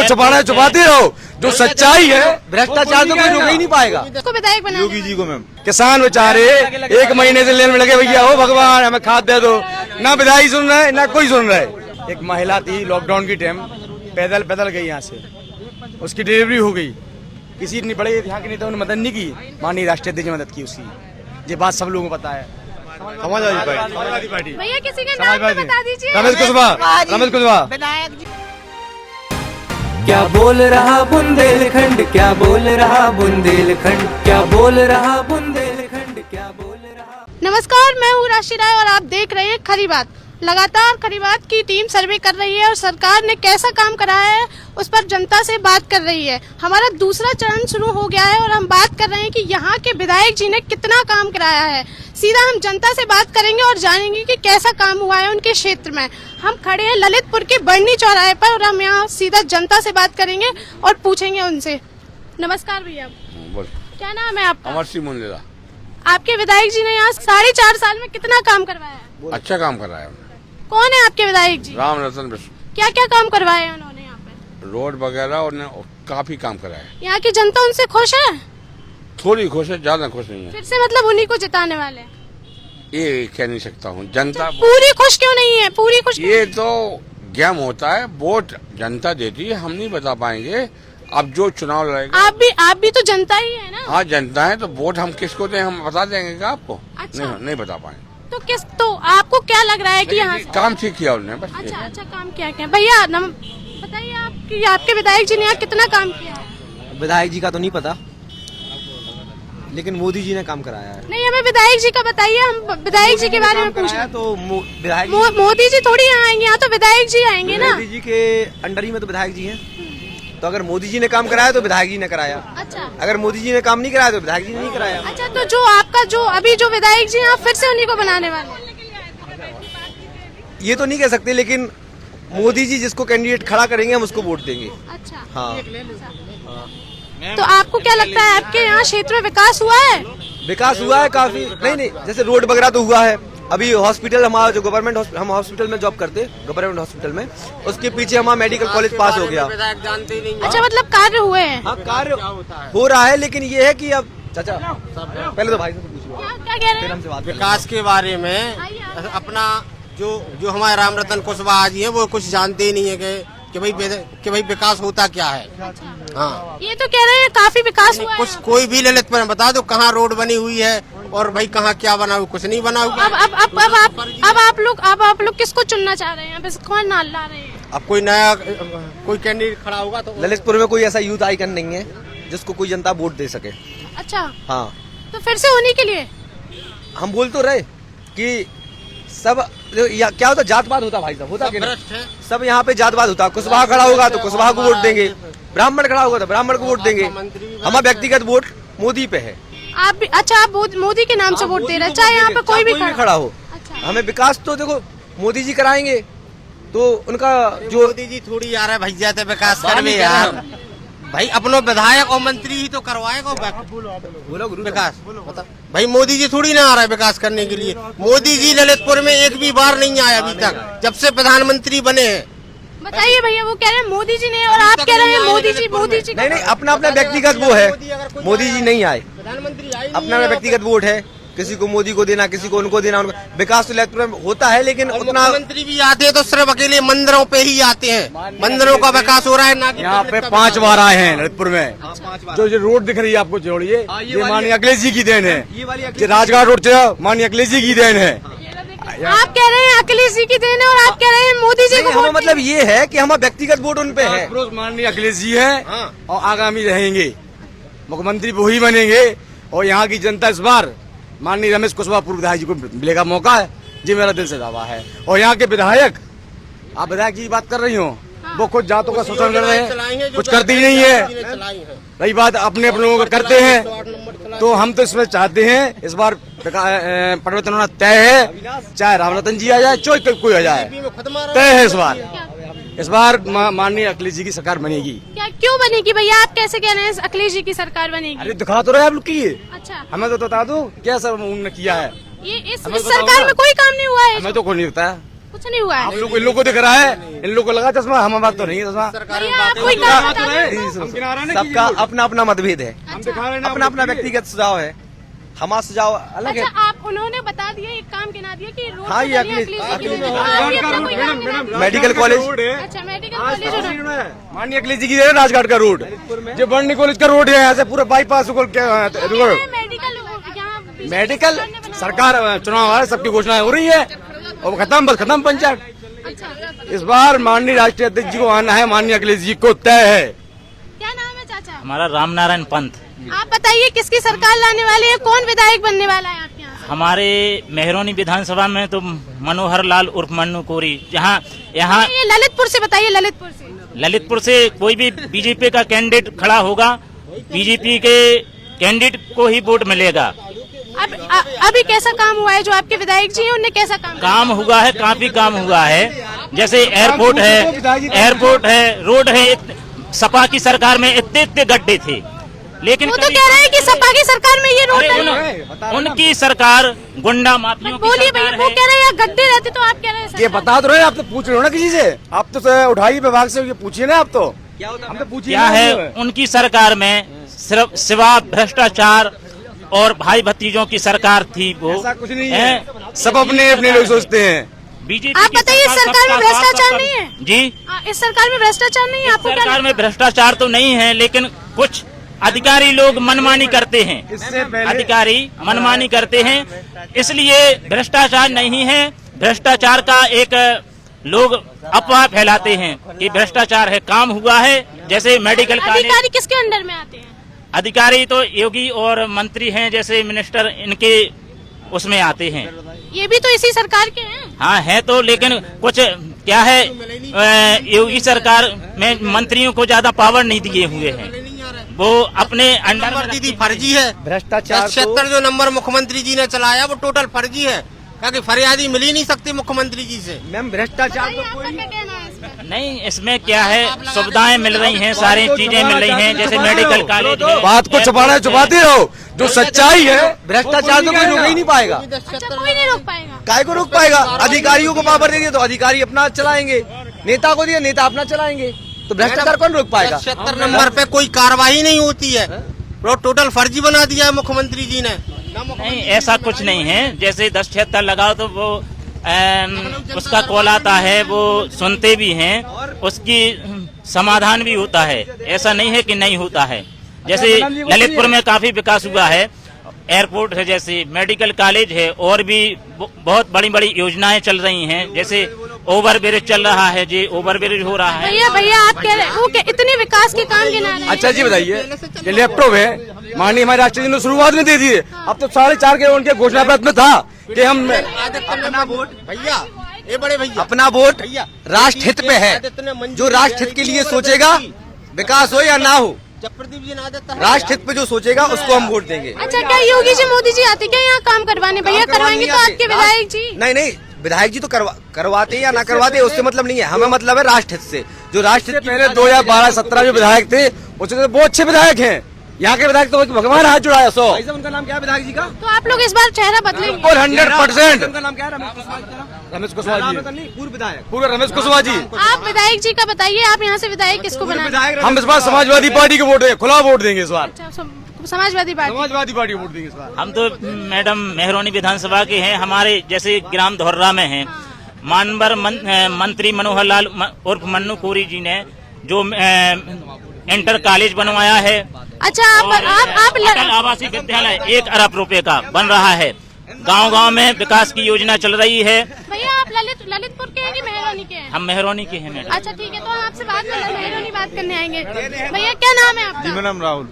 छुपाना है छुपाते रहो, जो सच्चाई है भ्रष्टाचार तो कोई रोक ही नहीं पाएगा। इसको विधायक बनाना योगी जी को मैम। किसान बेचारे 1 महीने से लेने में लगे, भैया हो भगवान हमें खाद दे दो, ना विधायक सुन रहा है ना कोई सुन रहा है। एक महिला थी लॉकडाउन की टाइम, पैदल गई यहाँ से, उसकी डिलीवरी हो गई, किसी ने बड़े यहाँ के नेताओं ने मदद नहीं की, माननीय राष्ट्रीय अध्यक्ष ने मदद की उसकी। ये बात सब लोगों को पता है। समाजवादी पार्टी भैया किसी का नाम तो बता दीजिए। रमेश कुशवाहा। विधायक जी क्या बोल रहा बुंदेलखंड, क्या बोल रहा बुंदेलखंड, क्या बोल रहा बुंदेलखंड, क्या बोल रहा। नमस्कार, मैं हूँ राशि राय और आप देख रहे हैं खरी बात। लगातार खरी बात की टीम सर्वे कर रही है और सरकार ने कैसा काम कराया है उस पर जनता से बात कर रही है। हमारा दूसरा चरण शुरू हो गया है और हम बात कर रहे हैं कि यहाँ के विधायक जी ने कितना काम कराया है। सीधा हम जनता से बात करेंगे और जानेंगे कि कैसा काम हुआ है उनके क्षेत्र में। हम खड़े हैं ललितपुर के बरनी चौराहे पर और हम यहाँ सीधा जनता से बात करेंगे और पूछेंगे उनसे। नमस्कार भैया, क्या नाम है आपका? अमर सिंह मुंडेरा। आपके विधायक जी ने यहाँ 4.5 साल में कितना काम करवाया है? अच्छा काम कर रहा है। कौन है आपके विधायक जी? राम रतन बिश्व। क्या क्या काम करवाए हैं उन्होंने यहाँ पे? रोड वगैरह और काफी काम कराया है। यहाँ की जनता उनसे खुश है? थोड़ी खुश है, ज्यादा खुश नहीं है। फिर से मतलब उन्हीं को जिताने वाले हैं? ये कह नहीं सकता हूँ। जनता पूरी खुश क्यों नहीं है? पूरी खुश ये तो गेम होता है, वोट जनता देती है, हम नहीं बता पाएंगे। अब जो चुनाव लड़ेगा आप भी तो जनता ही है ना? हाँ जनता है, तो वोट हम किसको दें हम बता देंगे क्या आपको? अच्छा। नहीं बता पाएंगे। तो आपको क्या लग रहा है कि यहाँ काम ठीक किया उन्होंने बस। अच्छा काम क्या भैया बताइए आप आपके विधायक जी ने यहाँ कितना काम किया है? विधायक जी का तो नहीं पता, लेकिन मोदी जी ने काम कराया है। नहीं, हमें विधायक जी का बताइए, हम विधायक जी के बारे में पूछ रहे हैं। तो विधायक मोदी जी थोड़ी यहाँ आएंगे, यहाँ तो विधायक जी आएंगे ना। मोदी जी के अंडर ही में तो विधायक जी हैं। तो अगर मोदी जी ने काम कराया तो विधायक जी ने कराया। अच्छा, अगर मोदी जी ने काम नहीं कराया तो विधायक जी ने नहीं कराया। अच्छा, तो जो आपका जो विधायक जी आप फिर से उन्हीं को बनाने वाले? ये तो नहीं कह सकते, लेकिन मोदी जी जिसको कैंडिडेट खड़ा करेंगे हम उसको वोट देंगे। अच्छा, हाँ। तो आपको क्या लगता है आपके यहाँ क्षेत्र में विकास हुआ है? विकास हुआ है काफी। नहीं, जैसे रोड वगैरह तो हुआ है। अभी हॉस्पिटल हमारा जो हम हॉस्पिटल में जॉब करते, गवर्नमेंट हॉस्पिटल में, उसके पीछे हमारा मेडिकल कॉलेज पास हो गया। अच्छा, मतलब कार्य हुए हैं? हाँ, कार्य हो रहा है, लेकिन ये है कि अब चाचा पहले तो भाई से पूछिए क्या कह रहे फिर हैं? हमसे बात करें। विकास के बारे में अपना जो हमारे राम रतन कुशवाहा जी है वो कुछ जानते ही नहीं है कि भाई विकास होता क्या है। हाँ, ये तो कह रहे हैं काफी विकास हुआ है। कुछ कोई भी ललितपुर में बता दो कहाँ रोड बनी हुई है और भाई कहाँ क्या बना हुआ, कुछ नहीं बना हुआ। अब आप लोग किसको चुनना चाह रहे हैं? बस कौन नाल ला रहे हैं? अब कोई कैंडिडेट खड़ा होगा तो ललितपुर में कोई ऐसा यूथ आइकन नहीं है जिसको कोई जनता वोट दे सके। अच्छा, हाँ, तो फिर से उन्हीं के लिए हम बोल तो रहे कि सब क्या होता, जातवाद होता भाई साहब, होता क्या? सब यहाँ पे जातवाद होता। कुशवाहा खड़ा होगा तो कुशवाहा को वोट देंगे, ब्राह्मण खड़ा होगा तो ब्राह्मण को वोट देंगे। हमारा व्यक्तिगत वोट मोदी पे है। आप भी? अच्छा, आप मोदी के नाम से वोट दे रहे हैं, चाहे यहाँ पे कोई भी खड़ा हो। अच्छा, हमें विकास तो देखो मोदी जी कराएंगे, तो उनका जो मोदी जी थोड़ी आ रहा है भैया तो विकास करवे यार। भाई अपनो विधायक और मंत्री ही तो करवाएगा बोलो विकास। भाई मोदी जी थोड़ी ना आ रहा है विकास करने के लिए। मोदी जी ललितपुर में एक भी बार नहीं आया अभी तक, जब से प्रधानमंत्री बने हैं। बताइए भैया, वो कह रहे हैं मोदी जी ने और आप कह रहे हैं मोदी जी नहीं, अपना व्यक्तिगत वो है। मोदी जी नहीं आए, प्रधानमंत्री अपना व्यक्तिगत वोट है। किसी को मोदी को देना, किसी को उनको देना। विकास तो ललितपुर में होता है, लेकिन उतना मंत्री भी आते हैं तो सिर्फ अकेले मंदिरों पे ही आते हैं। मंदिरों का विकास हो रहा है ना। यहाँ पे 5 बार आए हैं ललितपुर में। जो रोड दिख रही है आपको जोड़िए, ये माननीय अखिलेश जी की देन है। ये राजघाट रोड माननीय अखिलेश जी की देन है। आप कह रहे हैं अखिलेश जी की देन है और आप कह रहे हैं मोदी जी को। मतलब ये है कि हमारा व्यक्तिगत वोट उन पे है। माननीय अखिलेश जी है और आगामी रहेंगे, मुख्यमंत्री वही बनेंगे। और यहाँ की जनता इस बार माननीय रमेश कुशवाहा पूर्व विधायक जी को मिलेगा मौका है, जी मेरा दिल से दावा है। और यहाँ के विधायक, आप विधायक की बात कर रही हो, वो खुद जातों का शोषण कर रहे हैं, कुछ करती ही नहीं है। रही बात अपने लोगों का करते हैं, तो हम तो इसमें चाहते हैं इस बार परिवर्तन होना तय है। चाहे राम रतन जी आ जाए, चाहे कोई आ जाए, तय है इस बार माननीय अखिलेश जी की सरकार बनेगी। क्या क्यों बनेगी भैया? आप कैसे कह रहे हैं अखिलेश जी की सरकार बनेगी? अरे दिखा तो रहे आप लोग की। अच्छा, हमें तो बता दो क्या सर उन्होंने किया है। ये इस सरकार में कोई काम नहीं हुआ है? हमें तो कोई नहीं बताया। कुछ नहीं हुआ आप है। लोग इन लोग को दिख रहा है, इन लोग को लगा चश्मा, हम बात तो नहीं है चश्मा। भैया आप कोई काम बता दो। सबका अपना अपना मतभेद है, हम दिखा रहे हैं ना, अपना अपना व्यक्तिगत सुझाव है, हमारा सुझाव अलग है। अच्छा आप उन्होंने बता दिया, एक काम गिना दिया कि रोड हाँ, पे ये बनी अखिलेश- अखिलेश जी की अखिलेश- वजह से। आप भी अपना कोई काम गिना दिया। Medical college. अच्छा मेडिकल कॉलेज उन्होंने- माननीय अखिलेश जी की है राजघाट का रोड, जो बर्नी कॉलेज का रोड है, यहाँ से पूरा बाईपास रोड। मेडिकल यहाँ मेडिकल सरकार चुनाव आ रहा है, सबकी घोषणाएं हो रही है और खत्म, बस खत्म पंचायत। अच्छा इस बार माननीय राष्ट्रीय अध्यक्ष जी को आना है, माननीय अखिलेश जी को तय है। क्या नाम है चाचा? हमारा रामनारायण पंत। आप बताइए किसकी सरकार लाने वाली है, कौन विधायक बनने वाला है आपके यहाँ? हमारे मेहरौनी विधानसभा में तो मनोहर लाल उर्फ मन्नू कोरी, यहाँ ये ललितपुर से बताइए, ललितपुर से। ललितपुर से कोई भी बीजेपी का कैंडिडेट खड़ा होगा, बीजेपी के कैंडिडेट को ही वोट मिलेगा। अभी कैसा काम हुआ है जो आपके विधायक जी हैं, उनने कैसा काम हुआ है, काफी काम हुआ है। जैसे एयरपोर्ट है, रोड है। सपा की सरकार में इतने गड्ढे थे, लेकिन वो तो कह रहे हैं कि सपा की सरकार में ये रोड नहीं। उनकी सरकार गुंडा माफियों की बोलिए सरकार भैया, वो है। कह रहे हैं गड्ढे रहते, तो आप कह रहे हैं ये बता तो रहे हैं, आप तो पूछ रहे हो ना किसी से, आप तो उठाई विभाग से ये पूछिए ना, आप तो हम तो पूछिए क्या है उनकी सरकार में सिर्फ सिवा भ्रष्टाचार और भाई भतीजों की सरकार थी। वो ऐसा कुछ नहीं है, सब अपने अपने लोग सोचते हैं। बीजेपी आप बताइए, इस सरकार में भ्रष्टाचार नहीं है? जी, इस सरकार में भ्रष्टाचार नहीं है, आपको क्या सरकार में भ्रष्टाचार तो नहीं है, लेकिन कुछ अधिकारी लोग मनमानी करते हैं। इससे पहले अधिकारी मनमानी करते हैं, इसलिए भ्रष्टाचार नहीं है। भ्रष्टाचार का एक लोग अफवाह फैलाते हैं कि भ्रष्टाचार है, काम हुआ है। जैसे मेडिकल कॉलेज, अधिकारी किसके अंडर में आते हैं? अधिकारी तो योगी और मंत्री हैं, जैसे मिनिस्टर, इनके उसमें आते हैं। ये भी तो इसी सरकार के हैं। हाँ है तो, लेकिन कुछ क्या है, योगी सरकार में मंत्रियों को ज्यादा पावर नहीं दिए हुए हैं, वो अपने अंडर में दीदी रखते फर्जी है। भ्रष्टाचार 76 जो नंबर मुख्यमंत्री जी ने चलाया वो टोटल फर्जी है, क्योंकि फरियादी मिल ही नहीं सकती मुख्यमंत्री जी से। मैम भ्रष्टाचार तो आपका क्या कहना है इस पर? नहीं, इसमें क्या है, सुविधाएं मिल रही हैं, सारी चीजें मिल रही हैं, जैसे मेडिकल कॉलेज है। बात को छुपाना छुपाते रहो, जो सच्चाई है भ्रष्टाचार तो कोई रोक ही नहीं पाएगा। अच्छा कोई नहीं रोक पाएगा। काय को रोक पाएगा? अधिकारियों को पावर दे दिया तो अधिकारी अपना चलाएंगे, नेता को दिया नेता अपना चलाएंगे, तो भ्रष्टाचार कौन रोक पाएगा? 76 नंबर पे कोई कार्रवाई नहीं होती है, वो टोटल फर्जी बना दिया है मुख्यमंत्री जी ने। नहीं, ऐसा कुछ नहीं है। जैसे 10-76 लगाओ तो वो उसका कॉल आता है, वो सुनते भी हैं, उसकी समाधान भी होता है। ऐसा नहीं है कि नहीं होता है। जैसे ललितपुर में काफी विकास हुआ है, एयरपोर्ट है, जैसे मेडिकल कॉलेज है, और भी बहुत बड़ी बड़ी योजनाएं चल रही हैं। जैसे ओवर ब्रिज चल रहा है, जी ओवर ब्रिज हो रहा है। भैया आप कह रहे वो इतने विकास के काम गिना रहे हैं। अच्छा जी बताइए, ये लैपटॉप है, माननीय हमारे राष्ट्रपति जी ने शुरुआत में दे दिए, अब तो 4.5 के उनके घोषणा पत्र में था कि हम अपना वोट भैया, ये बड़े भैया अपना वोट राष्ट्र हित पे है। जो राष्ट्र हित के लिए सोचेगा, विकास हो या ना हो, प्रदीप जी ने राष्ट्र हित पे जो सोचेगा उसको हम वोट देंगे। अच्छा क्या योगी जी मोदी जी आते क्या यहाँ काम करवाने? भैया करवाएंगे तो आपके विधायक जी? नहीं, विधायक जी तो करवाते या ना करवाते उससे मतलब नहीं है, हमें मतलब है राष्ट्र हित से। जो राष्ट्र हित पहले 2012-17 जो विधायक थे, उससे बहुत अच्छे विधायक हैं। यहाँ के विधायक तो भगवान हाथ जुड़ाया 100। उनका नाम क्या है विधायक जी का? तो आप लोग इस बार चेहरा बदलेंगे? 100%। उनका नाम क्या है? रमेश कुशवाहा जी, नहीं, पूर्व विधायक। पूरे रमेश कुशवाहा जी। आप विधायक जी का बताइए, आप यहाँ से विधायक किसको बनाना? हम इस बार समाजवादी पार्टी को वोट देंगे, खुला वोट देंगे इस बार, अच्छा, समाजवादी पार्टी। समाजवादी पार्टी को वोट देंगे इस बार। हम तो मैडम मेहरौनी विधानसभा के हैं। हमारे जैसे ग्राम धोर्रा में हैं, मानवर मंत्री मनोहर लाल उर्फ मन्नू कोरी जी ने जो इंटर कॉलेज बनवाया है। अच्छा आप अटल आवासीय विद्यालय 1 अरब रुपए का बन रहा है। गांव-गांव में विकास की योजना चल रही है। भैया आप ललितपुर के हैं कि मेहरौनी के हैं? हम मेहरौनी के हैं मैडम। अच्छा ठीक है, तो हम आपसे बात करना, मेहरौनी बात करने आएंगे। भैया क्या नाम है आपका? नाम राहुल।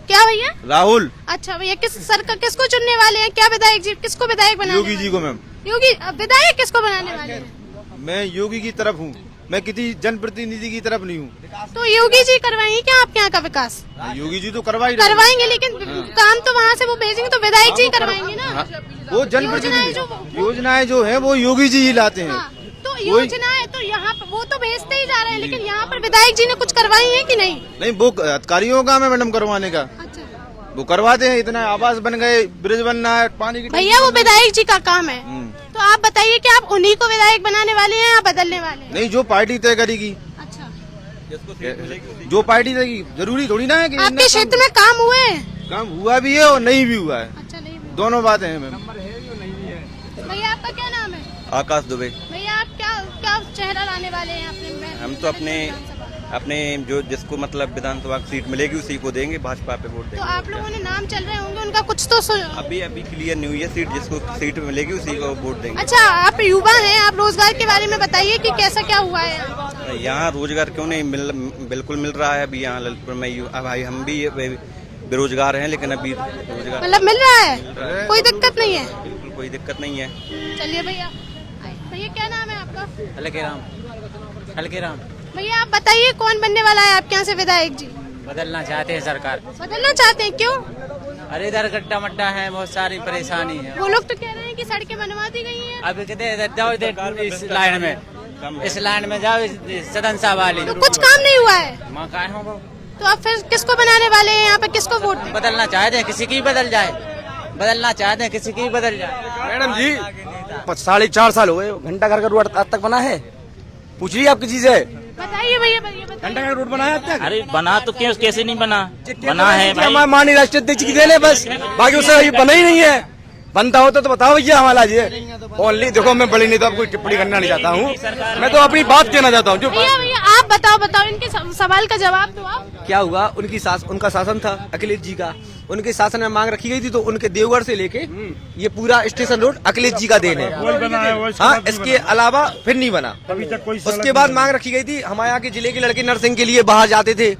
क्या भैया? राहुल। अच्छा भैया, किसको चुनने वाले हैं? क्या विधायक जी किसको विधायक बनाने? योगी जी को मैम। योगी विधायक किसको बनाने वाले हैं? मैं योगी की तरफ हूँ, मैं किसी जनप्रतिनिधि की तरफ नहीं हूँ। तो योगी जी करवाएंगे क्या आपके यहाँ का विकास? योगी जी तो करवाएंगे, लेकिन काम तो वहाँ से वो भेजेंगे, तो विधायक जी करवाएंगे ना। वो जनप्रतिनिधि योजनाएं जो है वो योगी जी ही लाते हैं। हाँ, तो योजनाएं तो यहाँ पर वो तो भेजते ही जा रहे हैं, लेकिन यहाँ पर विधायक जी ने कुछ करवाई है कि नहीं? नहीं, वो अधिकारियों का है मैडम करवाने का। अच्छा वो करवाते हैं, इतना आवास बन गए, ब्रिज बनना है, पानी की। भैया वो विधायक जी का काम है। तो आप बताइए कि आप उन्हीं को विधायक बनाने वाले हैं या बदलने वाले हैं? नहीं, जो पार्टी तय करेगी, अच्छा, जो पार्टी देगी, जरूरी थोड़ी ना है कि आपके क्षेत्र में काम हुए हैं? काम हुआ भी है और नहीं भी हुआ है, अच्छा, नहीं हुए। दोनों बातें हैं मैम। भैया आपका क्या नाम है? आकाश दुबे। भैया आप क्या क्या चेहरा लाने वाले हैं अपने? हम तो अपने जो जिसको मतलब विधानसभा की सीट मिलेगी उसी को देंगे, भाजपा पे वोट तो देंगे। आप लोगों ने नाम चल रहे होंगे, उनका कुछ तो अभी क्लियर नहीं हुई है सीट, जिसको सीट मिलेगी उसी को वोट देंगे। अच्छा, आप युवा हैं, आप रोजगार के बारे में बताइए कि कैसा क्या हुआ है यहाँ? यहाँ रोजगार क्यों नहीं बिल्कुल मिल रहा है। अभी यहाँ ललितपुर में भाई हम भी बेरोजगार हैं, लेकिन अभी रोजगार मतलब मिल रहा है, कोई दिक्कत नहीं है? बिल्कुल कोई दिक्कत नहीं है। चलिए भैया, भैया क्या नाम है आपका? हल्के राम। भैया आप बताइए कौन बनने वाला है आपके यहाँ से विधायक जी? बदलना चाहते हैं सरकार। बदलना चाहते हैं, क्यों? अरे इधर गड्ढा मड्डा है, बहुत सारी परेशानी है। वो लोग तो कह रहे हैं कि सड़कें बनवा दी गई हैं। अब कहते हैं इधर जाओ, इधर इस लाइन में जाओ, इस सदन साहब वाली। तो कुछ काम नहीं हुआ है, माँ कहाँ हो वो? तो आप फिर किसको बनाने वाले हैं यहाँ पे, किसको वोट दें? बदलना चाहते हैं, किसी की बदल जाए, बदलना चाहते हैं, किसी की बदल जाए। मैडम जी 4.5 साल हो गए, घंटा घर का रोड आज तक बना है? पूछ ली आप किसी से? बताइए भैया, भैया बताइए। घंटा घर रोड बनाया आज तक? अरे बना तो क्यों, कैसे नहीं बना? बना है भाई। हमारे माननीय राष्ट्रीय अध्यक्ष की देन है बस, बाकी उससे ये बना ही नहीं है। बनता होता तो बताओ भैया हमारा जी। ओनली देखो, मैं बड़ी नहीं तो आपको टिप्पणी करना नहीं चाहता हूँ, मैं तो अपनी बात कहना चाहता हूँ। जो भैया भैया आप बताओ इनके सवाल का जवाब दो आप। क्या हुआ, उनका शासन था अखिलेश जी का, उनके शासन में मांग रखी गई थी, तो उनके देवगढ़ से लेके ये पूरा स्टेशन रोड अखिलेश जी का देन है। हाँ, इसके अलावा फिर नहीं बना। उसके बाद मांग रखी गई थी, हमारे यहाँ के जिले के लड़के नर्सिंग के लिए बाहर जाते थे,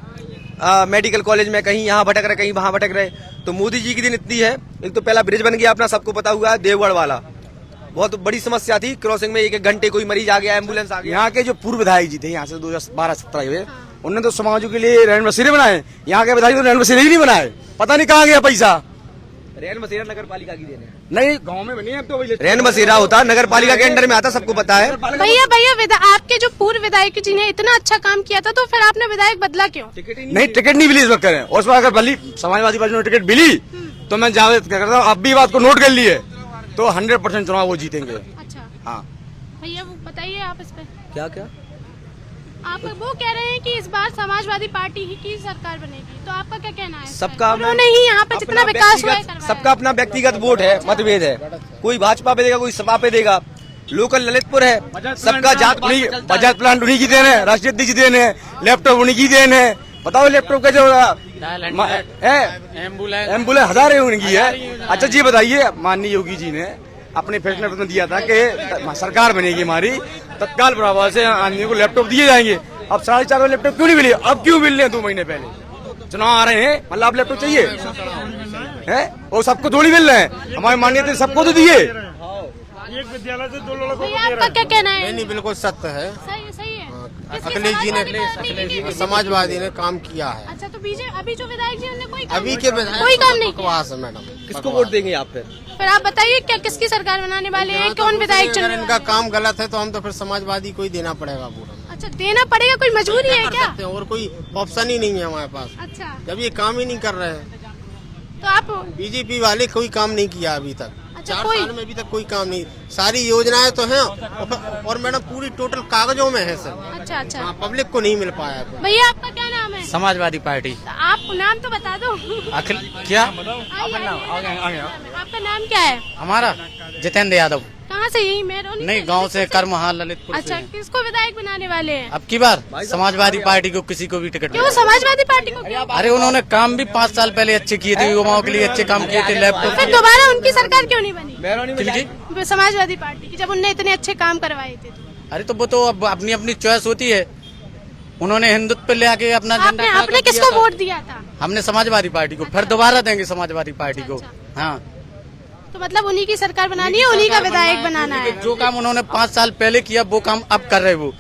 मेडिकल कॉलेज में, कहीं यहाँ भटक रहे, कहीं वहाँ भटक रहे, तो मोदी जी की दिन इतनी है। एक तो पहला ब्रिज बन गया अपना, सबको पता हुआ है, देवगढ़ वाला बहुत बड़ी समस्या थी, क्रॉसिंग में 1-1 घंटे कोई मरीज आ गया, एम्बुलेंस आ गया। यहाँ के जो पूर्व विधायक जी थे, यहाँ से 2012-17 हुए, उन्होंने तो समाजों के लिए रैन बसेरे बनाए। यहाँ के विधायक तो रैन बसेरे ही नहीं बनाए, पता नहीं कहाँ गया पैसा। रैन बसेरा नगर पालिका की देन है। नहीं, गांव में बनी है अब तो। रैन बसेरा होता नगर पालिका के अंडर में आता, सबको पता है। भैया भैया आपके जो पूर्व विधायक जी ने इतना अच्छा काम किया था, तो फिर आपने विधायक बदला क्यों? नहीं, टिकट नहीं मिली इस वक्त करें, और उस पर अगर भली समाजवादी पार्टी ने टिकट मिली तो मैं जावेद क्या करता हूँ, अब भी बात को नोट कर लिए तो 100% चुनाव वो जीतेंगे। अच्छा हाँ भैया, वो बताइए आप इस पे। क्या आप वो कह रहे हैं कि इस बार समाजवादी पार्टी ही की सरकार बनेगी, तो आपका क्या कहना है? सबका उन्होंने ही यहाँ पे जितना विकास हुआ है करवाया। सबका अपना व्यक्तिगत वोट है, मतभेद है, कोई भाजपा पे देगा, कोई सपा पे देगा। लोकल ललितपुर है, सबका जात बजाज प्लांट उन्हीं की देन है, राष्ट्रीय अध्यक्ष की देन है, लैपटॉप उन्हीं की देन है। बताओ लैपटॉप कैसे होगा? एम्बुलेंस 1000 उनकी है। अच्छा जी बताइए, माननीय योगी जी ने अपने फैसले में दिया था कि सरकार बनेगी हमारी, तत्काल प्रभाव से आदमी को लैपटॉप दिए जाएंगे। अब 4.5 लैपटॉप क्यों नहीं मिले? अब क्यों मिल रहे हैं? 2 महीने पहले चुनाव आ रहे हैं, मतलब आप लैपटॉप चाहिए है? और सबको थोड़ी मिल रहे हैं, हमारे माननीय सबको तो दिए। एक विद्यालय से 2 लड़कों भैया आपका क्या कहना है? नहीं, बिल्कुल सत्य है। सही है। अखिलेश जी ने, समाजवादी ने काम किया है। अच्छा, तो बीजेपी अभी जो विधायक जी उन्होंने कोई अभी के विधायक कोई काम नहीं किया। बकवास है मैडम। किसको वोट देंगे आप फिर आप बताइए, क्या किसकी सरकार बनाने वाले हैं, कौन विधायक चुन रहे हैं? इनका काम गलत है तो हम तो फिर समाजवादी को ही देना पड़ेगा पूरा। अच्छा, देना पड़ेगा, कोई मजबूरी है क्या? और कोई ऑप्शन ही नहीं है हमारे पास। अच्छा, जब जब ये काम ही नहीं कर रहे हैं तो आप बीजेपी वाले, कोई काम नहीं किया अभी तक। अच्छा, 4 साल में अभी तक कोई काम नहीं। सारी योजनाएं तो हैं और मैडम पूरी टोटल कागजों में है सब। अच्छा अच्छा, पब्लिक को नहीं मिल पाया है। भैया आपका क्या नाम है? समाजवादी पार्टी। तो आप नाम तो बता दो। अखिल क्या? आपका नाम क्या है? हमारा जितेंद्र यादव। कहाँ से? यही मेहरौनी? नहीं, गांव से, कर्महाल ललितपुर अच्छा, किसको विधायक बनाने वाले हैं? अब की बार समाजवादी पार्टी को किसी को भी टिकट। क्यों समाजवादी पार्टी को? क्यों? अरे उन्होंने काम भी 5 साल पहले अच्छे किए थे, युवाओं के लिए अच्छे काम किए थे, लैपटॉप। फिर दोबारा उनकी सरकार क्यों नहीं बनी समाजवादी पार्टी की, जब उनने इतने अच्छे काम करवाए थे? अरे तो वो तो अब अपनी अपनी चॉइस होती है। उन्होंने हिंदुत्व पे ले आके अपना झंडा आपने किसको वोट दिया था? हमने समाजवादी पार्टी को, फिर दोबारा देंगे समाजवादी पार्टी को। हाँ, तो मतलब उन्हीं की सरकार बनानी है, उन्हीं का विधायक बनाना है। जो काम उन्होंने 5 साल पहले किया वो काम अब कर रहे वो।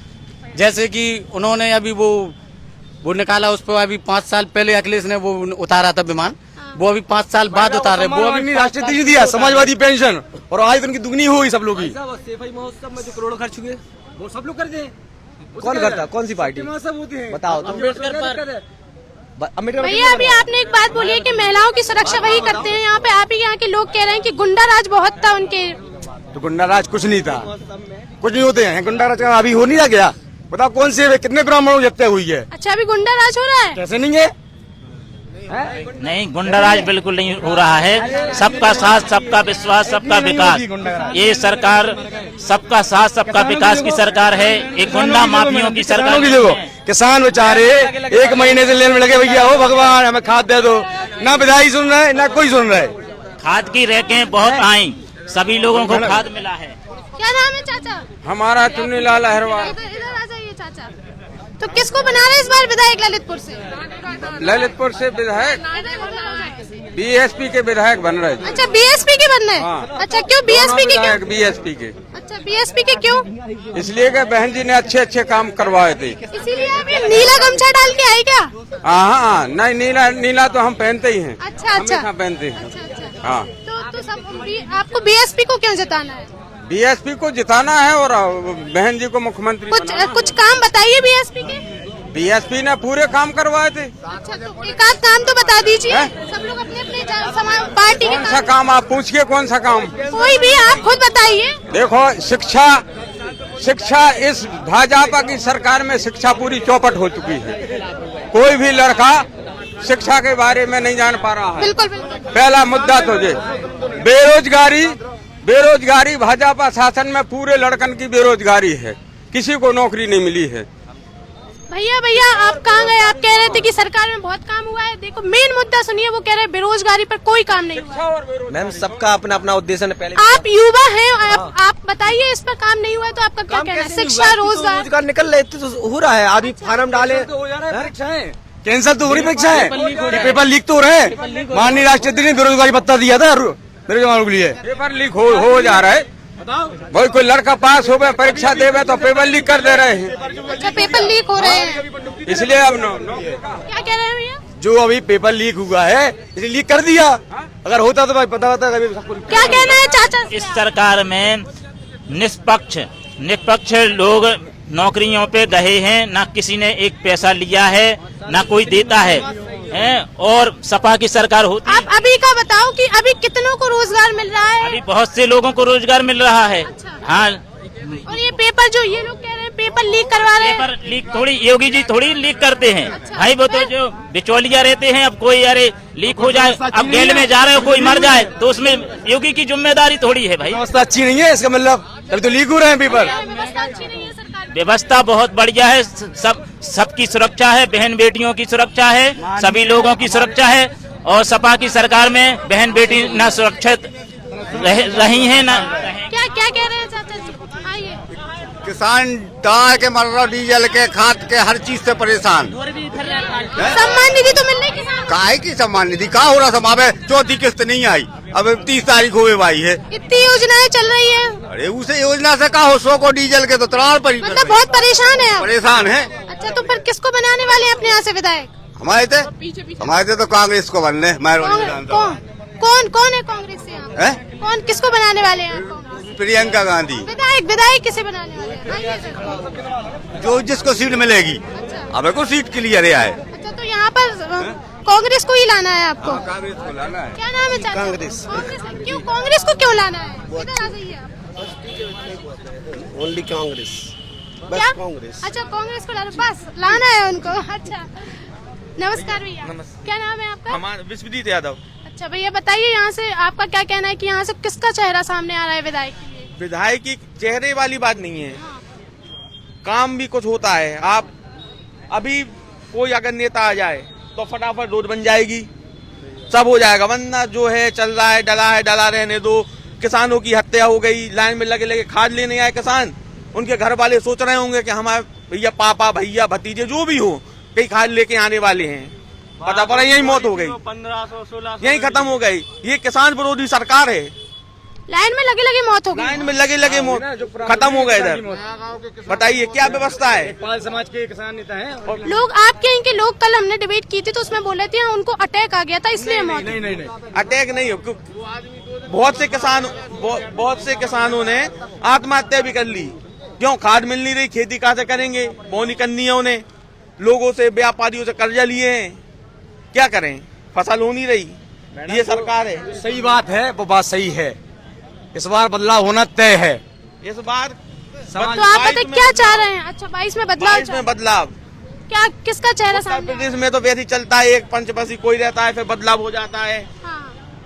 जैसे कि उन्होंने अभी वो निकाला, उस पर अभी 5 साल पहले अखिलेश ने वो उतारा था विमान, वो अभी 5 साल बाद उतार रहे। वो अभी राष्ट्रीय अध्यक्ष दिया, समाजवादी पेंशन, और आज उनकी दुगनी हुई सब लोग की। सफाई महोत्सव में जो करोड़ों खर्च हुए, वो सब लोग करते हैं। कौन करता? कौन सी पार्टी? सब होते हैं। बताओ तुम। भैया अभी आपने एक बात बोली है कि महिलाओं की सुरक्षा वही करते हैं। यहाँ पे आप ही यहाँ के लोग कह रहे हैं कि गुंडा राज बहुत था उनके तो गुंडाराज कुछ नहीं था, कुछ नहीं होते हैं गुंडाराज का। अभी हो नहीं रहा क्या? बताओ कौन से कितने ब्राह्मणों की हत्या हुई है? अच्छा, अभी गुंडाराज हो रहा है? कैसे नहीं है? नहीं, गुंडाराज बिल्कुल नहीं हो रहा है। सबका साथ, सबका विश्वास, सबका विकास। ये सरकार सबका साथ, सबका विकास की सरकार है। एक गुंडा माफियों की सरकार की देखो, किसान बेचारे 1 महीने से लेने में लगे, भैया हो भगवान हमें खाद दे दो। ना विधायक सुन रहे ना कोई सुन रहा है। खाद की रैकें बहुत आई, सभी लोगों को खाद मिला है। क्या नाम है चाचा? हमारा चुन्नीलाल अहिरवार। इधर आ जाइए चाचा। तो किसको बना रहे इस बार विधायक ललितपुर से? ललितपुर से विधायक बीएसपी के विधायक बन रहे। अच्छा, बीएसपी के बनना है? हाँ। अच्छा, क्यों बीएसपी के? क्यों बीएसपी के? अच्छा, बीएसपी के क्यों? इसलिए कि बहन जी ने अच्छे अच्छे काम करवाए थे, इसीलिए आप ये नीला गमछा डाल के आई क्या? हाँ, नहीं नीला तो हम पहनते ही हैं। अच्छा अच्छा, हमेशा पहनते हैं। अच्छा। हाँ, तो सब आपको बीएसपी को क्यों जिताना है? बीएसपी को जिताना है और बहन जी को मुख्यमंत्री कुछ काम बताइए बीएसपी के। बीएसपी ने पूरे काम करवाए थे। अच्छा, तो एक आध काम तो बता दीजिए। सब लोग अपने अपने पार्टी के कौन सा काम आप पूछिए, कौन सा काम? कोई भी आप खुद बताइए। देखो, शिक्षा इस भाजपा की सरकार में शिक्षा पूरी चौपट हो चुकी है। कोई भी लड़का शिक्षा के बारे में नहीं जान पा रहा है। बिल्कुल बिल्कुल। पहला मुद्दा तो ये बेरोजगारी भाजपा शासन में पूरे लड़कन की बेरोजगारी है, किसी को नौकरी नहीं मिली है। भैया आप कहाँ गए? आप कह रहे थे कि सरकार में बहुत काम हुआ है। देखो, मेन मुद्दा सुनिए, वो कह रहे हैं बेरोजगारी पर कोई काम नहीं हुआ। मैम, सबका अपना अपना उद्देश्य है। पहले आप युवा हैं, आप बताइए इस पर काम नहीं हुआ है तो आपका क्या कहना है? शिक्षा, रोजगार निकल रहे तो हो रहा है। अभी फार्म डाले, कैंसिल तो हो रही परीक्षा है, पेपर लीक तो हो रहे हैं। माननीय राष्ट्रपति ने बेरोजगारी भत्ता दिया था बेरोजगारों के लिए, पेपर लीक हो जा रहा है। भाई कोई लड़का पास हो गए, परीक्षा देवे तो पेपर लीक कर दे रहे हैं। अच्छा, पेपर लीक हो रहे हैं, इसलिए अब क्या कह रहे हैं भैया? जो अभी पेपर लीक हुआ है इसलिए लीक कर दिया। अगर होता तो भाई पता होता। क्या कहना है चाचा? इस सरकार में निष्पक्ष लोग नौकरियों पे गए हैं, ना किसी ने एक पैसा लिया है, ना कोई देता है। और सपा की सरकार होती। आप अभी का बताओ कि अभी कितनों को रोजगार मिल रहा है? अभी बहुत से लोगों को रोजगार मिल रहा है। अच्छा। हाँ, और ये पेपर जो ये लोग कह रहे हैं पेपर लीक करवा रहे हैं। पेपर लीक थोड़ी योगी जी थोड़ी लीक करते हैं। अच्छा, भाई वो तो जो बिचौलिया रहते हैं। अब कोई अरे लीक हो जाए, अब जेल में जा रहे हो, कोई मर जाए तो उसमें योगी की जिम्मेदारी थोड़ी है। भाई व्यवस्था अच्छी नहीं है, इसका मतलब तभी तो लीक हो रहे हैं पेपर। व्यवस्था अच्छी नहीं है सरकार। व्यवस्था बहुत बढ़िया है, सबकी सुरक्षा है, बहन बेटियों की सुरक्षा है, सभी लोगों की सुरक्षा है। और सपा की सरकार में बहन बेटी न सुरक्षित रही है न। क्या कह रहे हैं चाचा जी? आइए। किसान दाल के मर रहा, डीजल के, खाद के, हर चीज से परेशान। सम्मान निधि तो मिल रही किसान? काहे की सम्मान निधि कहाँ हो रहा? समावे चौथी किस्त नहीं आई, अब 30 तारीख हुए भाई है। इतनी योजनाएं चल रही है। अरे उसे योजना से कहा हो, 100 को डीजल के तो तरार पर मतलब बहुत परेशान है आप। परेशान है। अच्छा, तो फिर किसको बनाने वाले हैं अपने यहाँ से विधायक? हमारे थे तो कांग्रेस को बनने। कौन है कांग्रेस से यहाँ? कौन किसको बनाने वाले हैं आप? प्रियंका गांधी। विधायक किसे बनाने वाले हैं? आइए सर। जो जिसको सीट मिलेगी। अब को सीट क्लियर है। अच्छा, तो यहाँ पर कांग्रेस को ही लाना है आपको? कांग्रेस को लाना है। क्या नाम है चाचा? कांग्रेस। क्यों कांग्रेस को क्यों लाना है? इधर आ जाइए आप। ओनली कांग्रेस, बस क्या? कांग्रेस। अच्छा, कांग्रेस को लाना है उनको। अच्छा, नमस्कार भैया। क्या नाम है आपका? हमारा विश्वजीत यादव। अच्छा भैया, बताइए यहाँ से आपका क्या कहना है कि यहाँ से किसका चेहरा सामने आ रहा है विधायक के लिए? विधायक की चेहरे वाली बात नहीं है, काम भी कुछ होता है। आप अभी कोई अगर नेता आ जाए तो फटाफट रोड बन जाएगी, सब हो जाएगा। वरना जो है चल रहा है, डला रहने दो। किसानों की हत्या हो गई, लाइन में लगे खाद लेने आए किसान, उनके घर वाले सोच रहे होंगे कि हमारे भैया पापा भैया भतीजे जो भी हो कहीं खाद लेके आने वाले हैं, पता पड़ा यही मौत हो गई, 1500-1600 यही खत्म हो गई। ये किसान विरोधी सरकार है। लाइन में लगे मौत हो गई। लाइन में लगे मौत खत्म हो गए इधर। बताइए क्या व्यवस्था है? पाल समाज के किसान नेता हैं। लोग आपके इनके लोग, कल हमने डिबेट की थी तो उसमें बोले थे उनको अटैक आ गया था इसलिए मौत। नहीं, अटैक नहीं हो। बहुत से किसानों ने आत्महत्या भी कर ली। क्यों? खाद मिल नहीं रही, खेती कहाँ से करेंगे, बोनी करनी है उन्हें, लोगों से व्यापारियों से कर्जा लिए हैं, क्या करें, फसल हो नहीं रही। ये सरकार है। सही बात है, वो बात सही है, इस बार बदलाव होना तय है। इस बार तो आप बताइए क्या चाह रहे हैं? अच्छा 22 में बदलाव 22 में बदलाव। क्या किसका चेहरा उत्तर सामने? प्रदेश में तो वैसे ही चलता है, एक पंचवर्षीय कोई रहता है फिर बदलाव हो जाता है, हाँ।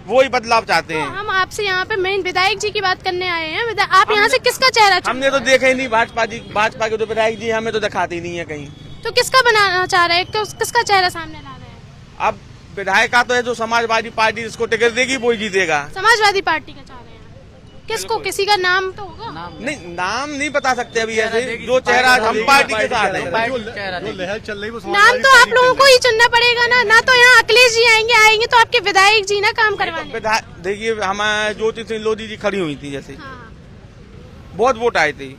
वही बदलाव चाहते तो हैं। हम आपसे यहाँ पे मेन विधायक जी की बात करने आए हैं। आप यहाँ से किसका चेहरा चुन- हमने तो देखा ही नहीं, भाजपा के तो विधायक जी हमें तो दिखाते ही नहीं है कहीं। तो किसका बनाना चाह रहे हैं? किसका चेहरा सामने ला रहे हैं? अब विधायक का तो है जो समाजवादी पार्टी जिसको टिकट देगी वही जीतेगा। समाजवादी पार्टी का चाह रहे हैं। किसको? किसी का नाम तो होगा। नहीं, नाम नहीं बता सकते अभी ऐसे, जो चेहरा हम पार्टी के साथ है। नाम तो आप लोगों को ही चुनना पड़ेगा ना तो यहाँ अखिलेश जी आएंगे तो आपके विधायक जी ना काम करवाने। देखिए हमारे ज्योति सिंह लोधी जी खड़ी हुई थी जैसे, हाँ। बहुत वोट आए थे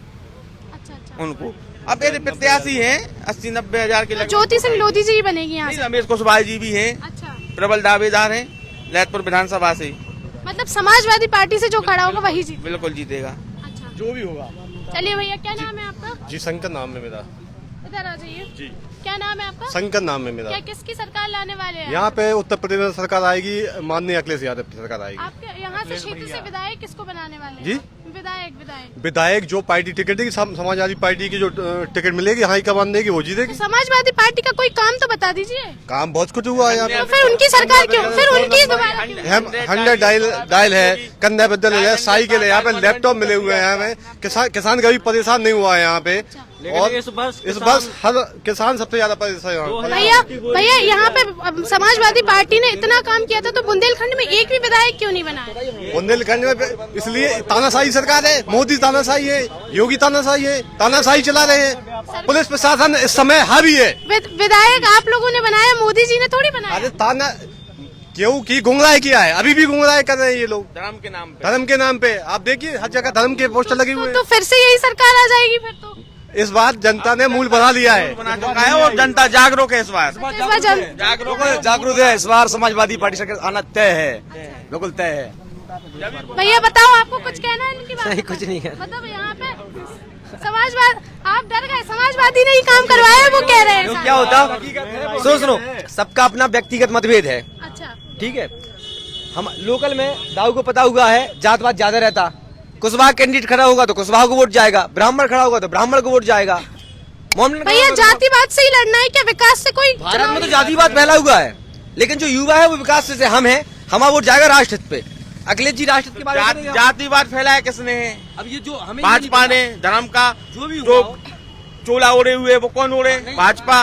अच्छा। उनको। अब ऐसे प्रत्याशी हैं 80-90 हजार के तो लगभग। ज्योति सिंह लोधी जी ही बनेगी यहाँ से। रमेश कुशवाहा जी भी हैं, अच्छा, प्रबल दावेदार हैं ललितपुर विधानसभा से, मतलब समाजवादी पार्टी से जो खड़ा होगा वही जीत। बिल्कुल जीतेगा। अच्छा, जो भी होगा। चलिए भैया, क्या नाम है आपका? जी शंकर नाम है मेरा। इधर आ जाइए जी क्या नाम है आपका? शंकर नाम है मेरा। क्या किसकी सरकार लाने वाले हैं? यहाँ पे उत्तर प्रदेश में सरकार आएगी, माननीय अखिलेश यादव की सरकार आएगी। आपके यहाँ से क्षेत्र से विधायक किसको बनाने वाले हैं? जी? विधायक विधायक जो पार्टी टिकट देगी, समाजवादी पार्टी की जो टिकट मिलेगी हाई कमान देगी वो जीतेगी। तो समाजवादी पार्टी का कोई काम तो बता दीजिए। काम बहुत कुछ हुआ है यहाँ तो फिर उनकी सरकार क्यों? फिर उनकी दोबारा क्यों? पे। 100 डायल है, कंधा बदल है, साइकिल है, यहाँ पे लैपटॉप मिले हुए हैं। हमें किसान कभी परेशान नहीं हुआ है यहाँ पे। और इस बस हर किसान सबसे ज्यादा परेशान है। भैया यहाँ पे समाजवादी पार्टी ने इतना काम किया था तो बुंदेलखंड में एक भी विधायक क्यों नहीं बनाया? बुंदेलखंड में इसलिए तानाशाही सरकार है, मोदी तानाशाही है, योगी तानाशाही है, तानाशाही चला रहे हैं। पुलिस प्रशासन इस समय हावी है। विधायक आप लोगों ने बनाया, मोदी जी ने थोड़ी बनाया। अरे ताना क्यों की गुमराह किया है, अभी भी गुमराह कर रहे हैं ये लोग धर्म के नाम पे। धर्म के नाम पे। आप देखिए हर जगह धर्म के पोस्टर लगे हुए तो फिर से यही सरकार आ जाएगी फिर तो। हैं। इस बार जनता ने मूल बना लिया है, बना चुका है और जनता जागरूक है इस बार। जागरूक है। इस बार समाजवादी पार्टी सरकार आना तय है, बिल्कुल तय है। भैया बताओ, आपको कुछ कहना है इनकी बात? नहीं, कुछ नहीं है। मतलब यहाँ पे समाजवाद, आप डर गए, समाजवादी ने ही काम करवाया वो कह रहे हैं। तो क्या होता, सुनो, सबका अपना व्यक्तिगत मतभेद है, अच्छा, ठीक है। हम लोकल में दाऊ को पता हुआ है जातवाद ज्यादा रहता। कुशवाहा कैंडिडेट खड़ा होगा तो कुशवाहा को वोट जाएगा, ब्राह्मण खड़ा होगा तो ब्राह्मण को वोट जाएगा। भैया जातिवाद से ही लड़ना है क्या? विकास से कोई? भारत में तो जातिवाद फैला हुआ है, लेकिन जो युवा है वो विकास से हम हैं, हमारा वोट जाएगा राष्ट्रहित पे। अखिलेश जी राष्ट्रहित के बारे में जातिवाद फैलाया किसने है? अब ये जो हमें भाजपा ने। धर्म का जो चोला ओढ़े हुए वो कौन ओढ़े? भाजपा।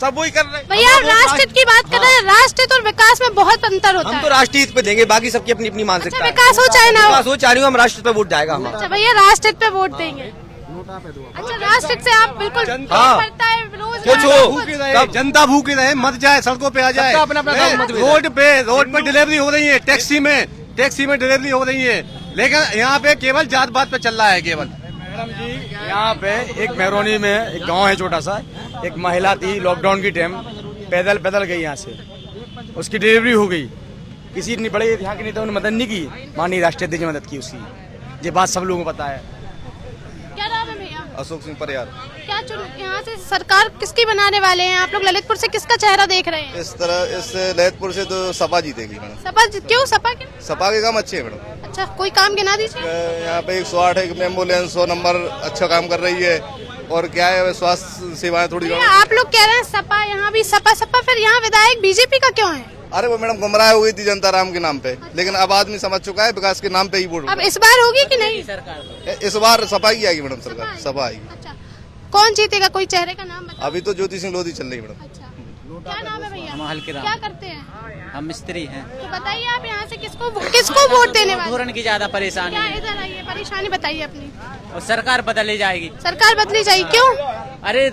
सब वही कर रहे। भैया राष्ट्रहित की बात कर रहे हैं, राष्ट्रहित और विकास में बहुत अंतर होता हम है। तो राष्ट्रीय हित पे देंगे, बाकी सबकी अपनी अपनी मानसिकता अच्छा, है। विकास हो चाहे ना हो, विकास हो चाहे नहीं हो, हम राष्ट्रीय पे वोट जाएगा हमारा। अच्छा भैया राष्ट्रहित पे वोट देंगे। अच्छा, राष्ट्रहित से आप बिल्कुल हाँ। पड़ता है रोज कुछ हो, तब जनता भूखी रहे, मर जाए, सड़कों पे आ जाए। सबका अपना अपना मतभेद है। रोड पे डिलीवरी हो रही है, टैक्सी में डिलीवरी हो रही है, लेकिन यहाँ पे केवल जात बात पे चल रहा है केवल। मैडम जी, यहाँ पे एक मेहरोनी में एक गांव है छोटा सा, एक महिला थी लॉकडाउन की टाइम पैदल गई यहाँ से, उसकी डिलीवरी हो गई। किसी ने बड़े यहाँ के नेताओं ने मदद नहीं की, माननीय राष्ट्रीय अध्यक्ष ने मदद की उसकी। ये बात सब लोगों को पता है। क्या नाम है भैया? अशोक सिंह परियार। क्या यहाँ से सरकार किसकी बनाने वाले हैं आप लोग? ललितपुर से किसका चेहरा देख रहे हैं? इस ललितपुर से तो सपा जीतेगी मैडम। सपा क्यों? सपा क्यों? सपा के काम अच्छे है मैडम। अच्छा, कोई काम गिना दीजिए। यहाँ पे 108 एक एम्बुलेंस 100 नंबर अच्छा काम कर रही है, और क्या है स्वास्थ्य सेवाएं थोड़ी। आप लोग कह रहे हैं सपा, यहाँ भी सपा, फिर यहाँ विधायक बीजेपी का क्यों है? अरे वो मैडम गुमराह हो गई थी जनता राम के नाम पे, लेकिन अब आदमी समझ चुका है विकास के नाम पे ही वोट। अब इस बार होगी कि नहीं? इस बार सपा ही आएगी मैडम, सरकार सपा आएगी। अच्छा, कौन जीतेगा? कोई चेहरे का नाम बताओ। अभी तो ज्योति सिंह लोधी चल रही है मैडम। अच्छा, क्या नाम है भैया? हम हल्के क्या करते हैं? हम मिस्त्री हैं। तो बताइए आप यहाँ से किसको वोट देने वाले? धोरण की ज्यादा परेशानी क्या है इधर आइए, परेशानी बताइए अपनी। और सरकार बदली जाएगी। सरकार बदली जाएगी, क्यों? अरे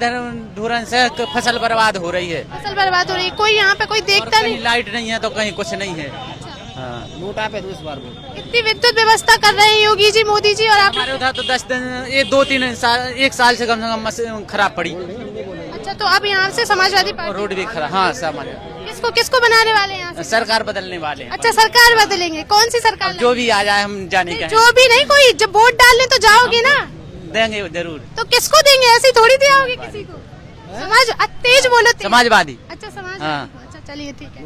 धोरण से फसल बर्बाद हो रही है, फसल बर्बाद हो रही है, कोई यहाँ पे कोई देखता नहीं। लाइट नहीं है तो कहीं कुछ नहीं है। नोटा पे 2 बार इतनी विद्युत व्यवस्था कर रहे हैं योगी जी, मोदी जी, और आप हमारे उधर तो 10 दिन, 2-3 साल, 1 साल से कम खराब पड़ी। अच्छा, तो अब यहाँ से समाजवादी पार्टी रोड भी खराब। हाँ, समझ। किसको बनाने वाले हैं यहाँ से? सरकार बदलने वाले हैं। अच्छा, सरकार बदलेंगे, कौन सी सरकार? जो भी आ जाए हम जाने का है। जो भी नहीं, कोई जब वोट डालने तो जाओगे ना? देंगे जरूर। तो किसको देंगे? ऐसी थोड़ी दिया होगी किसी को। समाज तेज बोलो, तेज। समाजवादी। अच्छा, समाज। हाँ। अच्छा, चलिए ठीक है।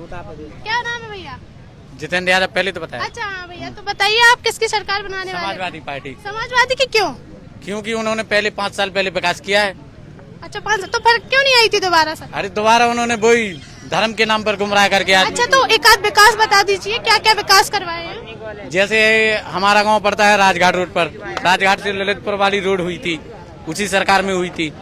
क्या नाम है भैया? जितेंद्र यादव पहले तो बताया। अच्छा हाँ भैया, तो बताइए आप किसकी सरकार बनाने वाले? समाजवादी पार्टी, समाजवादी की क्यों? क्योंकि उन्होंने पहले 5 साल पहले विकास किया है। अच्छा 5, तो फिर क्यों नहीं आई थी दोबारा सर? अरे दोबारा उन्होंने वही धर्म के नाम पर गुमराह करके अच्छा तो एक आध विकास बता दीजिए, क्या क्या विकास करवाए हैं? जैसे हमारा गांव पड़ता है राजघाट रोड पर, राजघाट से ललितपुर वाली रोड हुई थी, उसी सरकार में हुई थी।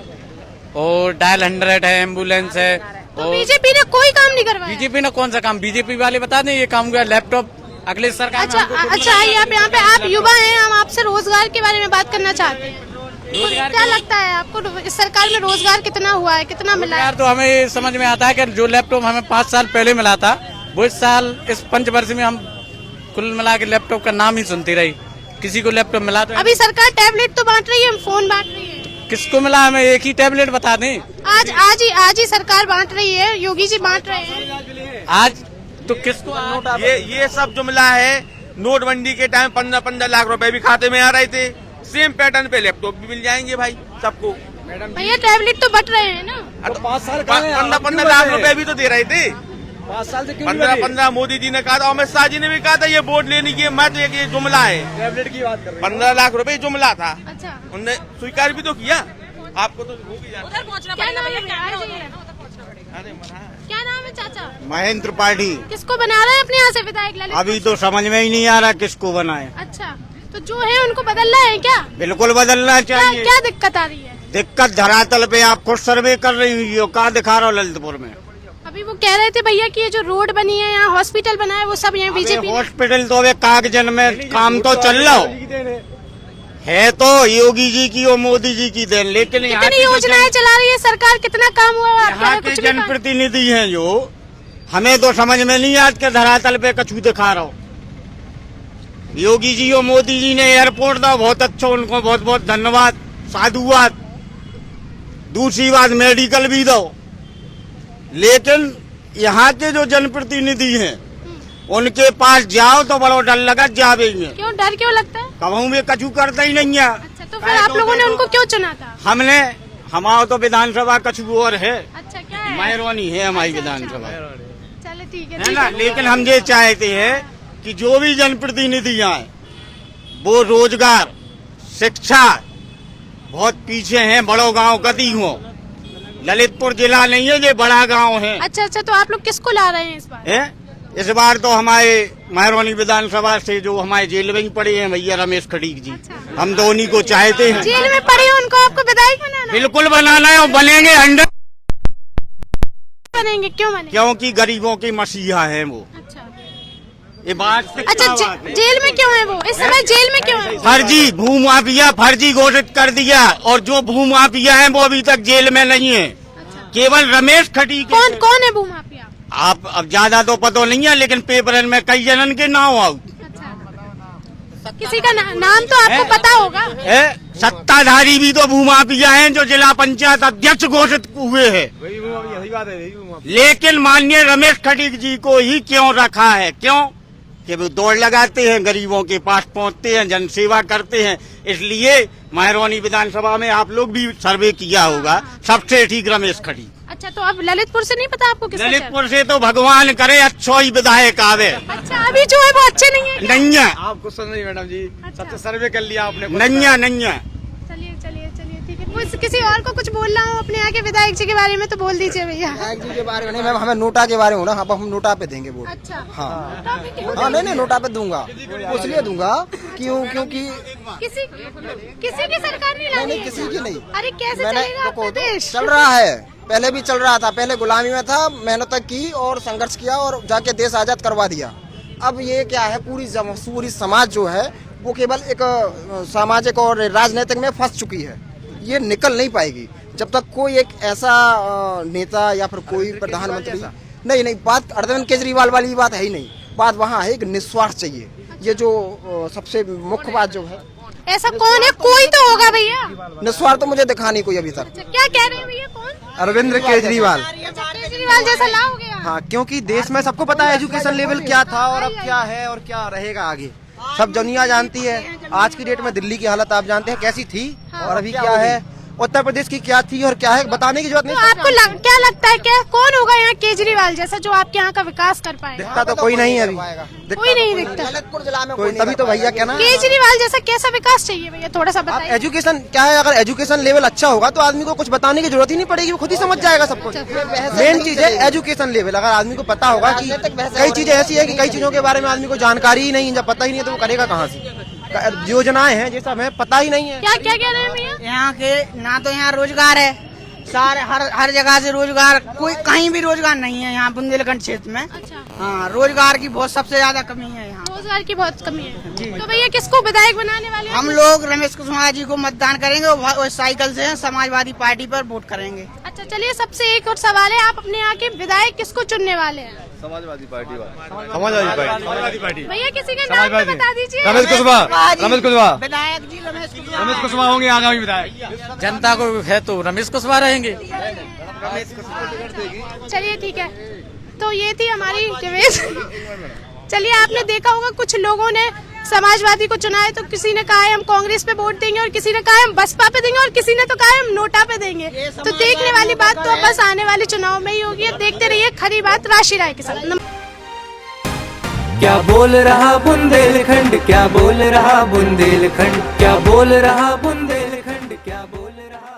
और डायल 100 है, एम्बुलेंस है। तो बीजेपी ने कोई काम नहीं करवाया? बीजेपी ने कौन सा काम? बीजेपी वाले बता दें ये काम हुआ लैपटॉप अगले सरकार में। अच्छा यहाँ पे आप युवा हैं, हम आपसे रोजगार के बारे में बात करना चाहते हैं। क्या लगता है आपको इस सरकार में रोजगार कितना हुआ है, कितना मिला है? रोजगार तो हमें ये समझ में आता है कि जो लैपटॉप हमें 5 साल पहले मिला था, वो इस साल इस 5 वर्ष में हम कुल मिला के लैपटॉप का नाम ही सुनती रही। किसी को लैपटॉप मिला तो अभी सरकार टैबलेट तो बांट रही है, फोन बांट रही है। किसको मिला? हमें एक ही टैबलेट बता दें। आज ही सरकार बांट रही है, योगी जी बांट रहे हैं आज। तो किसको? ये सब जो मिला है नोटबंदी के टाइम 15-15 लाख रुपए भी खाते में आ रहे थे। सेम पैटर्न पे लैपटॉप भी मिल जाएंगे भाई सबको। भैया टैबलेट तो बट रहे हैं ना? 15-15 लाख रुपए भी तो दे रहे थे। 5 साल से 15-15 मोदी जी ने कहा था, अमित शाह जी ने भी कहा था ये वोट लेने की। मैं तो ये जुमला है, टैबलेट की बात कर रहे हैं। 15 लाख रुपए जुमला था। अच्छा उनने स्वीकार भी तो किया। आपको तो हो भी जाता। क्या नाम है? क्या नाम है चाचा? महेंद्र त्रिपाठी। किसको बना रहे हैं अपने यहाँ से विधायक ललित? अभी तो समझ में ही नहीं आ रहा किसको बनाए। अच्छा तो जो है उनको बदलना है क्या? बिल्कुल बदलना चाहिए। क्या दिक्कत आ रही है? दिक्कत धरातल पे आप खुद सर्वे कर रही हुई हो, कहाँ दिखा रहा हो ललितपुर में? अभी वो कह रहे थे भैया कि ये जो रोड बनी है, यहाँ हॉस्पिटल बना है, वो सब यहाँ बीजेपी। हॉस्पिटल तो अभी कागजन में काम तो चल रहा है तो योगी जी की और मोदी जी की देन, लेकिन कितनी योजनाएं चला रही है सरकार, कितना काम हुआ? यहाँ के जनप्रतिनिधि हैं जो, हमें तो समझ में नहीं आज के धरातल पे कछु दिखा रहा हो। योगी जी और मोदी जी ने एयरपोर्ट दा, बहुत अच्छा, उनको बहुत बहुत धन्यवाद, साधुवाद। दूसरी बात मेडिकल भी दो, लेकिन यहाँ के जो जनप्रतिनिधि हैं उनके पास जाओ तो बड़ा डर लगा जावे। क्यों डर क्यों लगता है? कहूँ में कछु करता ही नहीं है। अच्छा तो फिर आप लोगों ने उनको क्यों चुना था? हमने, हमारा तो विधानसभा कछु और है। अच्छा क्या है? मेहरबानी है हमारी विधानसभा, चले ठीक है ना। लेकिन हम ये चाहते हैं कि जो भी जनप्रतिनिधि आए वो रोजगार, शिक्षा, बहुत पीछे हैं। बड़ो गांव कदी हो, ललितपुर जिला नहीं है, ये बड़ा गांव है। अच्छा तो आप लोग किसको ला रहे हैं इस बार? है इस बार तो हमारे मेहरबानी विधानसभा से जो हमारे जेल में ही पड़े हैं भैया रमेश खटीक जी, हम तो उन्हीं को चाहते हैं। जेल में पड़े उनको आपको विधायक बनाना? बिल्कुल बनाना है, और बनेंगे 100 बनेंगे। क्यों बनेंगे? क्योंकि गरीबों की मसीहा है वो। ये बात अच्छा जेल में क्यों है वो? इस समय जेल में क्यों है? फर्जी भूमाफिया फर्जी घोषित कर दिया, और जो भूमाफिया है वो अभी तक जेल में नहीं है। केवल रमेश खटीक। कौन है भूमाफिया? आप अब ज्यादा तो पता नहीं है, लेकिन पेपर में कई जनन के नाम आओ। किसी का नाम तो आपको पता होगा। सत्ताधारी भी तो भूमाफिया हैं जो जिला पंचायत अध्यक्ष घोषित हुए हैं। लेकिन माननीय रमेश खटीक जी को ही क्यों रखा है? क्यों कि वो दौड़ लगाते हैं, गरीबों के पास पहुंचते हैं, जनसेवा करते हैं। इसलिए मेहरबानी विधानसभा में आप लोग भी सर्वे किया होगा, सबसे ठीक रमेश खटीक। अच्छा तो अब ललितपुर से नहीं पता आपको? ललितपुर से तो भगवान करे अच्छा ही विधायक आवे। अच्छा अभी जो है वो अच्छे नहीं है? नहीं है। आपको सुन रही मैडम जी, सबसे सर्वे कर लिया आपने। नहीं है। चलिए ठीक है। किसी और को कुछ बोलना हो अपने यहाँ के विधायक जी के बारे में तो बोल दीजिए भैया। विधायक जी के बारे में नहीं मैम, हमें नोटा के बारे में ना, अब हम नोटा पे देंगे वोट। अच्छा हाँ नहीं नोटा पे दूंगा, इसलिए दूंगा क्योंकि किसी की सरकार नहीं, किसी की नहीं। अरे कैसे चलेगा आपका देश? चल रहा है, पहले भी चल रहा था, पहले गुलामी में था, मेहनत की और संघर्ष किया और जाके देश आजाद करवा दिया। अब ये क्या है, पूरी समाज जो है वो केवल एक सामाजिक और राजनीतिक में फंस चुकी है, ये निकल नहीं पाएगी जब तक कोई एक ऐसा नेता या फिर कोई प्रधानमंत्री नहीं। बात अरविंद केजरीवाल वाली बात है ही नहीं, बात वहाँ है एक निस्वार्थ चाहिए। ये जो सबसे मुख्य बात जो है, ऐसा कौन है? कोई तो होगा भैया। निस्वार्थ तो मुझे दिखा नहीं कोई अभी तक। क्या कह रहे हैं भैया? कौन? अरविंद केजरीवाल। केजरीवाल जैसा लाओगे? हाँ, क्योंकि देश में सबको पता है एजुकेशन लेवल क्या था और अब क्या है और क्या रहेगा आगे, सब दुनिया जानती है। आज की डेट में दिल्ली की हालत आप जानते हैं कैसी थी और अभी क्या है, उत्तर प्रदेश की क्या थी और क्या है बताने की जरूरत तो नहीं। आपको क्या लगता है क्या कौन होगा यहाँ केजरीवाल जैसा जो आपके यहाँ का विकास कर पाएगा? दिखता तो कोई नहीं है अभी, कोई नहीं दिखता। कोई तभी तो भैया क्या ना, केजरीवाल जैसा कैसा विकास चाहिए भैया, थोड़ा सा बताइए। एजुकेशन क्या है, अगर एजुकेशन लेवल अच्छा होगा तो आदमी को कुछ बताने की जरूरत ही नहीं पड़ेगी, वो खुद ही समझ जाएगा सब कुछ। मेन चीज है एजुकेशन लेवल। अगर आदमी को पता होगा कि कई चीजें ऐसी है कि कई चीजों के बारे में आदमी को जानकारी ही नहीं है, जब पता ही नहीं है तो वो करेगा कहाँ से। योजनाएं हैं जैसा हमें पता ही नहीं है। क्या क्या कह रहे हैं भैया? यहाँ के ना तो यहाँ रोजगार है, सारे हर जगह से रोजगार, कोई कहीं भी रोजगार नहीं है यहाँ बुंदेलखंड क्षेत्र में। अच्छा। हाँ, रोजगार की बहुत सबसे ज्यादा कमी है यहाँ, रोजगार की बहुत कमी है। तो भैया किसको विधायक बनाने वाले हैं? हम लोग रमेश कुशवाहा जी को मतदान करेंगे, वो साइकिल से समाजवादी पार्टी पर वोट करेंगे। अच्छा चलिए, सबसे एक और सवाल है, आप अपने यहाँ के विधायक किसको चुनने वाले हैं? Samajwadi party Samajwadi party. भैया किसी का नाम तो बता दीजिए। रमेश कुशवाहा विधायक जी रमेश कुशवाहा होंगे आगामी विधायक। जनता को है तो रमेश कुशवाहा रहेंगे। चलिए ठीक है, तो ये थी हमारी रमेश। चलिए, आपने देखा होगा कुछ लोगों ने समाजवादी को चुना है, तो किसी ने कहा है हम कांग्रेस पे वोट देंगे और किसी ने कहा है हम बसपा पे देंगे और किसी ने तो कहा है हम नोटा पे देंगे। तो देखने वाली बात तो बस आने वाले चुनाव में ही होगी। देखते रहिए खरी बात राशि राय के साथ। क्या बोल रहा बुंदेलखंड, क्या बोल रहा बुंदेलखंड, क्या बोल रहा बुंदेलखंड।